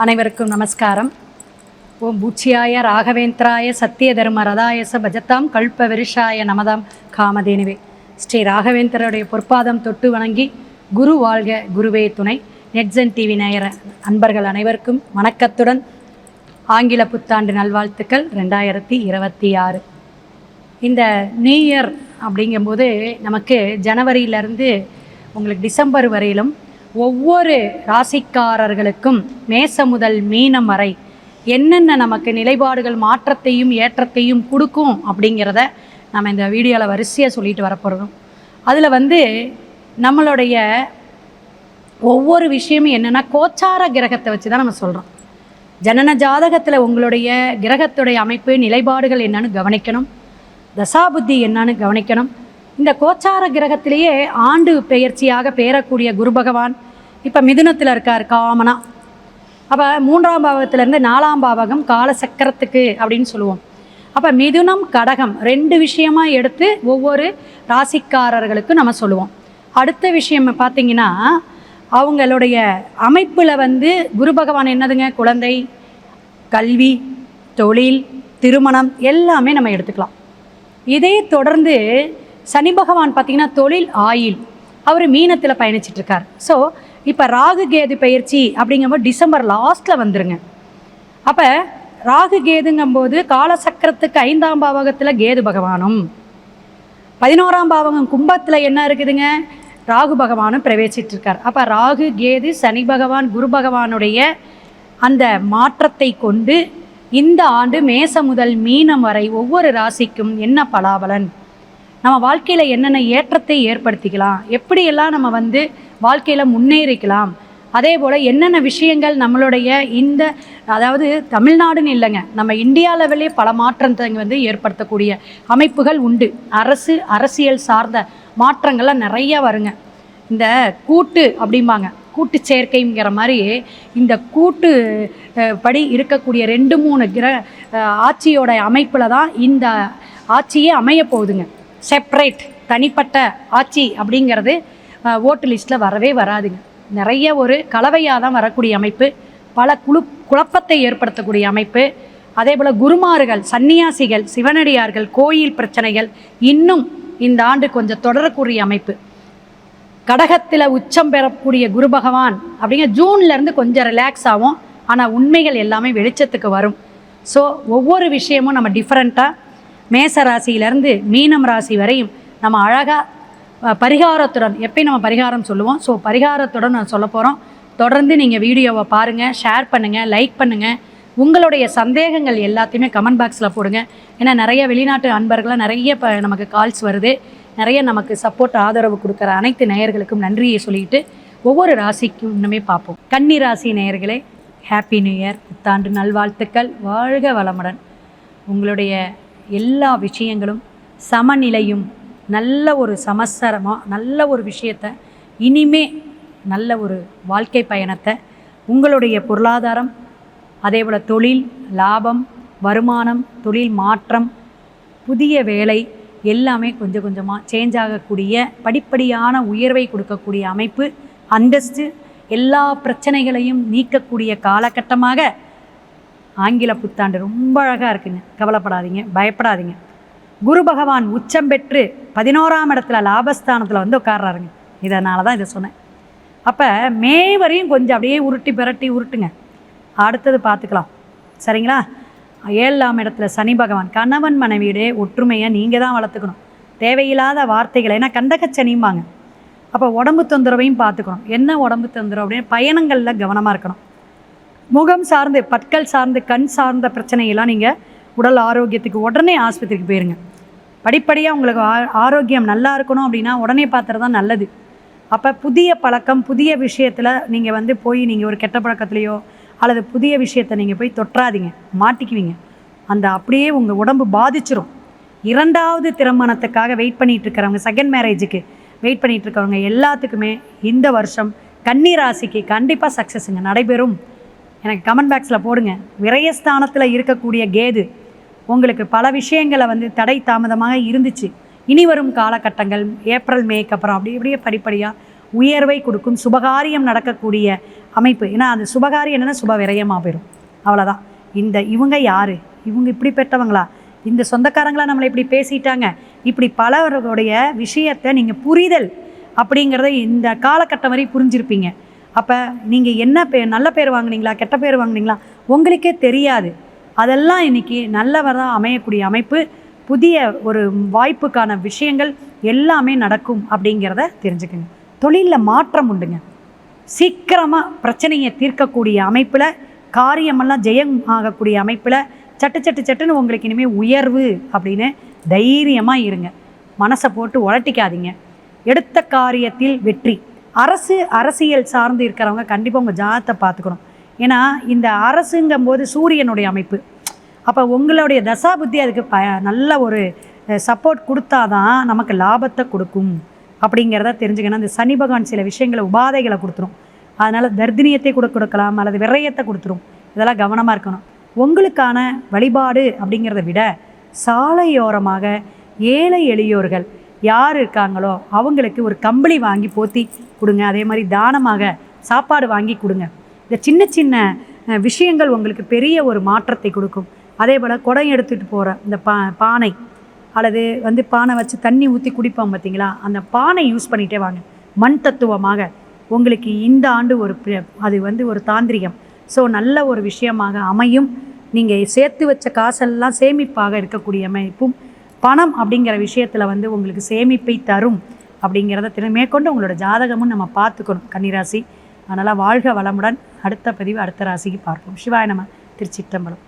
அனைவருக்கும் நமஸ்காரம். ஓம் பூச்சியாய ராகவேந்திராய சத்திய தர்ம ரதாயச பஜத்தாம் கல்ப விருஷாய நமதாம் காமதேனுவே. ஸ்ரீ ராகவேந்திரருடைய பொற்பாதம் தொட்டு வணங்கி குரு வாழ்க குருவே துணை. நெட்சன் டிவி நேயர அன்பர்கள் அனைவருக்கும் வணக்கத்துடன் ஆங்கில புத்தாண்டு நல்வாழ்த்துக்கள் 2026. இந்த நியூ இயர் அப்படிங்கும்போது நமக்கு ஜனவரியிலேருந்து உங்களுக்கு டிசம்பர் வரையிலும் ஒவ்வொரு ராசிக்காரர்களுக்கும் மேசம் முதல் மீனம் வரை என்னென்ன நமக்கு நிலைப்பாடுகள் மாற்றத்தையும் ஏற்றத்தையும் கொடுக்கும் அப்படிங்கிறத நம்ம இந்த வீடியோவில் வரிசையாக சொல்லிட்டு வரப்போகிறோம். அதில் நம்மளுடைய ஒவ்வொரு விஷயமும் என்னென்னா கோச்சார கிரகத்தை வச்சு தான் நம்ம சொல்கிறோம். ஜனன ஜாதகத்தில் உங்களுடைய கிரகத்துடைய அமைப்பு நிலைப்பாடுகள் என்னன்னு கவனிக்கணும், தசாபுத்தி என்னன்னு கவனிக்கணும். இந்த கோச்சார கிரகத்திலேயே ஆண்டு பெயர்ச்சியாக பெயரக்கூடிய குரு பகவான் இப்போ மிதுனத்தில் இருக்கார் காமனா. அப்போ 3ஆம் பாவகத்திலேருந்து 4ஆம் பாவகம் காலசக்கரத்துக்கு அப்படின்னு சொல்லுவோம். அப்போ மிதுனம் கடகம் 2 விஷயமாக எடுத்து ஒவ்வொரு ராசிக்காரர்களுக்கும் நம்ம சொல்லுவோம். அடுத்த விஷயம் பார்த்திங்கன்னா அவங்களுடைய அமைப்பில் குரு பகவான் என்னதுங்க, குழந்தை, கல்வி, தொழில், திருமணம் எல்லாமே நம்ம எடுத்துக்கலாம். இதே தொடர்ந்து சனி பகவான் பார்த்திங்கன்னா தொழில், ஆயில், அவர் மீனத்தில் பயணிச்சிட்ருக்கார். ஸோ இப்போ ராகு கேது பயிற்சி அப்படிங்கும்போது டிசம்பர் லாஸ்ட்டில் வந்துருங்க. அப்போ ராகு கேதுங்கும்போது காலசக்கரத்துக்கு 5ஆம் பாவகத்தில் கேது பகவானும், 11ஆம் பாவகம் கும்பத்தில் என்ன இருக்குதுங்க, ராகு பகவானும் பிரவேசிச்சிட்ருக்கார். அப்போ ராகு கேது சனி பகவான் குரு பகவானுடைய அந்த மாற்றத்தை கொண்டு இந்த ஆண்டு மேசம் முதல் மீனம் வரை ஒவ்வொரு ராசிக்கும் என்ன பலாபலன், நம்ம வாழ்க்கையில் என்னென்ன ஏற்றத்தை ஏற்படுத்திக்கலாம், எப்படியெல்லாம் நம்ம வாழ்க்கையில் முன்னேறிக்கலாம், அதே போல் என்னென்ன விஷயங்கள் நம்மளுடைய இந்த அதாவது தமிழ்நாடுன்னு இல்லைங்க, நம்ம இந்தியா லெவலே பல மாற்றத்தை ஏற்படுத்தக்கூடிய அமைப்புகள் உண்டு. அரசியல் சார்ந்த மாற்றங்கள்லாம் நிறையா வருங்க. இந்த கூட்டு அப்படிம்பாங்க, கூட்டு சேர்க்கைங்கிற மாதிரி இந்த கூட்டு படி இருக்கக்கூடிய 2-3 ஆட்சியோட அமைப்பில் தான் இந்த ஆட்சியே அமைய போகுதுங்க. செப்பரேட் தனிப்பட்ட ஆட்சி அப்படிங்கிறது ஓட்டு லிஸ்ட்டில் வரவே வராதுங்க. நிறைய ஒரு கலவையாக தான் வரக்கூடிய அமைப்பு, பல குழப்பத்தை ஏற்படுத்தக்கூடிய அமைப்பு. அதே போல் குருமார்கள், சன்னியாசிகள், சிவனடியார்கள், கோயில் பிரச்சனைகள் இன்னும் இந்த ஆண்டு கொஞ்சம் தொடரக்கூடிய அமைப்பு. கடகத்தில் உச்சம் பெறக்கூடிய குரு பகவான் அப்படிங்கிற ஜூன்லேருந்து கொஞ்சம் ரிலாக்ஸ் ஆகும். ஆனால் உண்மைகள் எல்லாமே வெளிச்சத்துக்கு வரும். ஸோ ஒவ்வொரு விஷயமும் நம்ம டிஃப்ரெண்ட்டாக மேச ராசியிலேருந்து மீனம் ராசி வரையும் நம்ம அழகாக பரிகாரத்துடன் எப்பயும் நம்ம பரிகாரம் சொல்லுவோம். ஸோ பரிகாரத்துடன் நான் சொல்ல போகிறோம். தொடர்ந்து நீங்கள் வீடியோவை பாருங்கள், ஷேர் பண்ணுங்கள், லைக் பண்ணுங்கள். உங்களுடைய சந்தேகங்கள் எல்லாத்தையுமே கமெண்ட் பாக்ஸில் போடுங்க. ஏன்னா நிறைய வெளிநாட்டு அன்பர்களாக நிறைய நமக்கு கால்ஸ் வருது. நிறைய நமக்கு சப்போர்ட் ஆதரவு கொடுக்குற அனைத்து நேயர்களுக்கும் நன்றியை சொல்லிட்டு ஒவ்வொரு ராசிக்கும் இன்னுமே பார்ப்போம். கன்னி ராசி நேயர்களே, ஹாப்பி நியூ இயர், புத்தாண்டு நல்வாழ்த்துக்கள். வாழ்க வளமுடன். உங்களுடைய எல்லா விஷயங்களும் சமநிலையும் நல்ல ஒரு சமஸ்தரமாக நல்ல ஒரு விஷயத்தை இனிமே நல்ல ஒரு வாழ்க்கை பயணத்தை உங்களுடைய பொருளாதாரம், அதே போல் தொழில் லாபம், வருமானம், தொழில் மாற்றம், புதிய வேலை எல்லாமே கொஞ்சம் கொஞ்சமாக சேஞ்ச் ஆகக்கூடிய படிப்படியான உயர்வை கொடுக்கக்கூடிய அமைப்பு, அந்தஸ்து, எல்லா பிரச்சனைகளையும் நீக்கக்கூடிய காலகட்டமாக ஆங்கில புத்தாண்டு ரொம்ப அழகாக இருக்குங்க. கவலைப்படாதீங்க, பயப்படாதீங்க. குரு பகவான் உச்சம் பெற்று 11ஆம் இடத்துல லாபஸ்தானத்தில் உட்கார்றாருங்க. இதனால தான் இதை சொன்னேன். அப்போ மே வரையும் கொஞ்சம் அப்படியே உருட்டுங்க, அடுத்தது பார்த்துக்கலாம், சரிங்களா? 7ஆம் இடத்துல சனி பகவான், கணவன் மனைவியுடைய ஒற்றுமையை நீங்கள் தான் வளர்த்துக்கணும். தேவையில்லாத வார்த்தைகளை, ஏன்னா கண்டகச்சனிம்பாங்க. அப்போ உடம்பு தொந்தரவையும் பார்த்துக்கணும். என்ன உடம்பு தொந்தரவு அப்படின்னு பயணங்களில் கவனமாக இருக்கணும். முகம் சார்ந்து, பற்கள் சார்ந்து, கண் சார்ந்த பிரச்சனையெல்லாம் நீங்கள் உடல் ஆரோக்கியத்துக்கு உடனே ஆஸ்பத்திரிக்கு போயிருங்க. படிப்படியாக உங்களுக்கு ஆரோக்கியம் நல்லா இருக்கணும் அப்படின்னா உடனே பார்த்துறது தான் நல்லது. அப்போ புதிய பழக்கம், புதிய விஷயத்தில் நீங்கள் போய் நீங்கள் ஒரு கெட்ட பழக்கத்துலேயோ அல்லது புதிய விஷயத்தை நீங்கள் போய் தொற்றாதீங்க, மாட்டிக்குவீங்க. அந்த அப்படியே உங்கள் உடம்பு பாதிச்சிரும். 2வது திருமணத்துக்காக வெயிட் பண்ணிகிட்ருக்கிறவங்க, செகண்ட் மேரேஜுக்கு வெயிட் பண்ணிகிட்ருக்கவங்க எல்லாத்துக்குமே இந்த வருஷம் கன்னி ராசிக்கு கண்டிப்பாக சக்ஸஸுங்க நடைபெறும். எனக்கு கமெண்ட் பாக்ஸில் போடுங்க. விரயஸ்தானத்தில் இருக்கக்கூடிய கேது உங்களுக்கு பல விஷயங்களை தடை தாமதமாக இருந்துச்சு. இனி வரும் காலகட்டங்கள் ஏப்ரல் மேக்கு அப்புறம் அப்படியே படிப்படியாக உயர்வை கொடுக்கும். சுபகாரியம் நடக்கக்கூடிய அமைப்பு. ஏன்னா அது சுபகாரி என்னென்னா சுப விரயமாக போயிடும், அவ்வளோதான். இவங்க யார், இவங்க இப்படிப்பட்டவங்களா, இந்த சொந்தக்காரங்களா நம்மளை இப்படி பேசிட்டாங்க, இப்படி பலருடைய விஷயத்தை நீங்கள் புரிதல் அப்படிங்கிறத இந்த காலகட்டம் வரை புரிஞ்சிருப்பீங்க. அப்போ நீங்கள் என்ன நல்ல பேர் வாங்குனீங்களா கெட்ட பேர் வாங்குனீங்களா உங்களுக்கே தெரியாது. அதெல்லாம் இன்றைக்கி நல்லவராக அமையக்கூடிய அமைப்பு, புதிய ஒரு வாய்ப்புக்கான விஷயங்கள் எல்லாமே நடக்கும் அப்படிங்கிறத தெரிஞ்சுக்கங்க. தொழிலில் மாற்றம் உண்டுங்க. சீக்கிரமாக பிரச்சனையை தீர்க்கக்கூடிய அமைப்பில், காரியமெல்லாம் ஜெயம் ஆகக்கூடிய அமைப்பில், சட்டுன்னு உங்களுக்கு இனிமேல் உயர்வு அப்படின்னு தைரியமாக இருங்க. மனசை போட்டு உழட்டிக்காதீங்க. எடுத்த காரியத்தில் வெற்றி. அரசியல் சார்ந்து இருக்கிறவங்க கண்டிப்பாக உங்கள் ஜாதகத்தை பார்த்துக்கணும். ஏன்னா இந்த அரசுங்கும்போது சூரியனுடைய அமைப்பு. அப்போ உங்களுடைய தசாபுத்தி அதுக்கு நல்ல ஒரு சப்போர்ட் கொடுத்தாதான் நமக்கு லாபத்தை கொடுக்கும் அப்படிங்கிறத தெரிஞ்சுக்கணும். இந்த சனி பகவான் சில விஷயங்களை உபாதைகளை கொடுத்துரும். அதனால் தர்தினியத்தை கூட கொடுக்கலாம், அல்லது விரயத்தை கொடுத்துரும். இதெல்லாம் கவனமாக இருக்கணும். உங்களுக்கான வழிபாடு அப்படிங்கிறத விட சாலையோரமாக ஏழை எளியோர்கள் யார் இருக்காங்களோ அவங்களுக்கு ஒரு கம்பளி வாங்கி போற்றி கொடுங்க. அதே மாதிரி தானமாக சாப்பாடு வாங்கி கொடுங்க. இந்த சின்ன சின்ன விஷயங்கள் உங்களுக்கு பெரிய ஒரு மாற்றத்தை கொடுக்கும். அதே போல் குடம் எடுத்துகிட்டு போகிற இந்த பானை, அல்லது பானை வச்சு தண்ணி ஊற்றி குடிப்போம் பார்த்தீங்களா, அந்த பானை யூஸ் பண்ணிகிட்டே வாங்க. மண் தத்துவமாக உங்களுக்கு இந்த ஆண்டு அது ஒரு தாந்திரிகம். ஸோ நல்ல ஒரு விஷயமாக அமையும். நீங்கள் சேர்த்து வச்ச காசெல்லாம் சேமிப்பாக இருக்கக்கூடிய அமைப்பும், பணம் அப்படிங்கிற விஷயத்தில் உங்களுக்கு சேமிப்பை தரும் அப்படிங்கிறத மேற்கொண்டு உங்களோட ஜாதகமும் நம்ம பார்த்துக்கணும் கன்னிராசி. அதனால் வாழ்க வளமுடன். அடுத்த பதிவு அடுத்த ராசிக்கு பார்ப்போம். சிவாய நம. திருச்சிற்றம்பலம்.